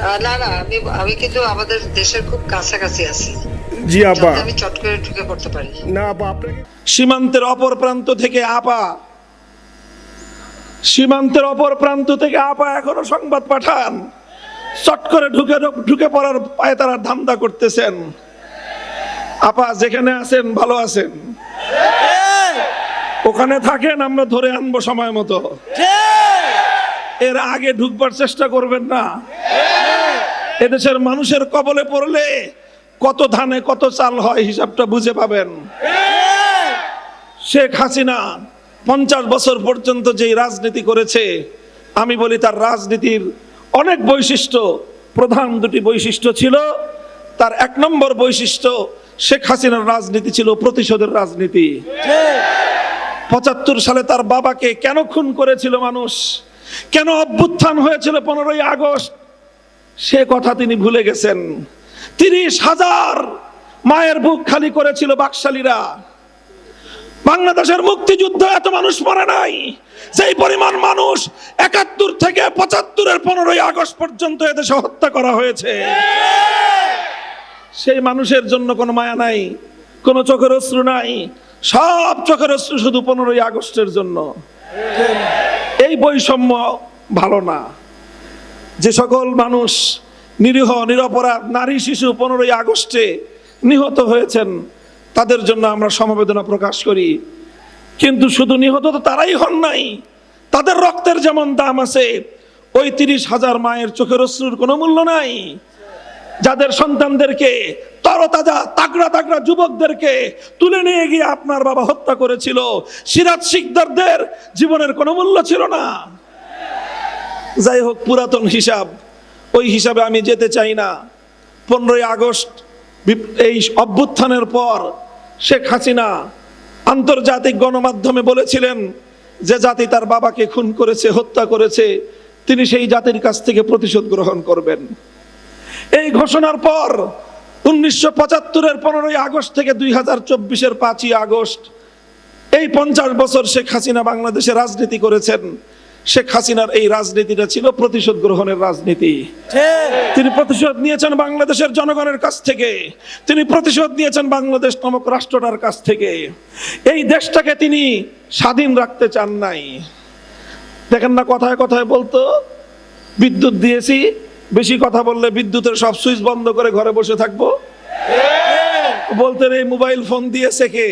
না না, আমি আমি কিন্তু আমাদের দেশের খুব কাছাকাছি আছি, জি আপা। যাতে আমি চট করে ঢুকে পড়তে পারি। না আপা, আপনাকে সীমান্তের অপর প্রান্ত থেকে আপা এখনো সংবাদ পাঠান, চট করে ঢুকে পড়ার পায়ে তারা ধান্দা করতেছেন। আপা যেখানে আছেন ভালো আছেন, ওখানে থাকেন, আমরা ধরে আনবো সময় মতো। এর আগে ঢুকবার চেষ্টা করবেন না। এদেশের মানুষের কবলে পড়লে কত ধানে কত চাল হয় হিসাবটা বুঝে পাবেন। শেখ হাসিনা 50 বছর পর্যন্ত যেই রাজনীতি করেছে, আমি বলি তার রাজনীতির অনেক বৈশিষ্ট্য, প্রধান দুটি বৈশিষ্ট্য ছিল। তার 1 নম্বর বৈশিষ্ট্য, শেখ হাসিনার রাজনীতি ছিল প্রতিশোধের রাজনীতি। 75 সালে তার বাবাকে কেন খুন করেছিল মানুষ, কেন অভ্যুত্থান হয়েছিল 15ই আগস্ট, সে কথা তিনি ভুলে গেছেন। 30,000 মায়ের বুক খালি করেছিল বাকশালীরা। বাংলাদেশের মুক্তিযুদ্ধ এত মানুষ মরে নাই, যেই পরিমাণ মানুষ 71 থেকে 75-এর 15ই আগস্ট পর্যন্ত এদেশে হত্যা করা হয়েছে। সেই মানুষের জন্য কোনো মায়া নাই, কোনো চোখের অশ্রু নাই, সব চোখের অশ্রু শুধু 15ই আগস্টের জন্য। এই বৈষম্য ভালো না। যে সকল মানুষ নিরীহ নিরপরাধ নারী শিশু 15ই আগস্টে নিহত হয়েছেন, তাদের জন্য আমরা সমবেদনা প্রকাশ করি। কিন্তু শুধু নিহত তো তারাই হন নাই, তাদের রক্তের যেমন দাম আছে, ওই 30,000 মায়ের চোখের অশ্রুর কোনো মূল্য নাই। যাদের সন্তানদেরকে, তরতাজা তাগড়া তাগড়া যুবকদেরকে তুলে নিয়ে গিয়ে আপনার বাবা হত্যা করেছিল, সিরাজ শিকদারদের জীবনের কোনো মূল্য ছিল না। যাই হোক, পুরাতন হিসাব, ওই হিসাবে আমি যেতে চাই না। 15ই আগস্ট এই অভ্যুত্থানের পর শেখ হাসিনা আন্তর্জাতিক গণমাধ্যমে বলেছিলেন যে জাতি তার বাবাকে খুন করেছে, হত্যা করেছে, তিনি সেই জাতির কাছ থেকে প্রতিশোধ গ্রহণ করবেন। এই ঘোষণার পর 1975-এর 15ই আগস্ট থেকে 2024-এর 5ই আগস্ট, এই 50 বছর শেখ হাসিনা বাংলাদেশে রাজনীতি করেছেন। শেখ হাসিনার এই রাজনীতিটা ছিল প্রতিশোধ গ্রহণের রাজনীতি। তিনি প্রতিশোধ নিয়েছেন বাংলাদেশের জনগণের কাছ থেকে, তিনি প্রতিশোধ নিয়েছেন বাংলাদেশ নামক রাষ্ট্রটার কাছ থেকে। এই দেশটাকে তিনি স্বাধীন রাখতে চান নাই। দেখেন না, কথায় কথায় বলতো বিদ্যুৎ দিয়েছি, বেশি কথা বললে বিদ্যুতের সব সুইচ বন্ধ করে ঘরে বসে থাকবো। বলতেন এই মোবাইল ফোন দিয়েছে কে?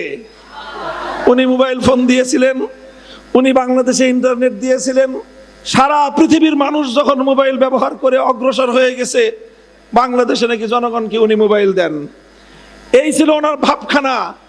উনি মোবাইল ফোন দিয়েছিলেন, উনি বাংলাদেশে ইন্টারনেট দিয়েছিলেন। সারা পৃথিবীর মানুষ যখন মোবাইল ব্যবহার করে অগ্রসর হয়ে গেছে, বাংলাদেশে নাকি জনগণকে উনি মোবাইল দেন। এই ছিল ওনার ভাবখানা।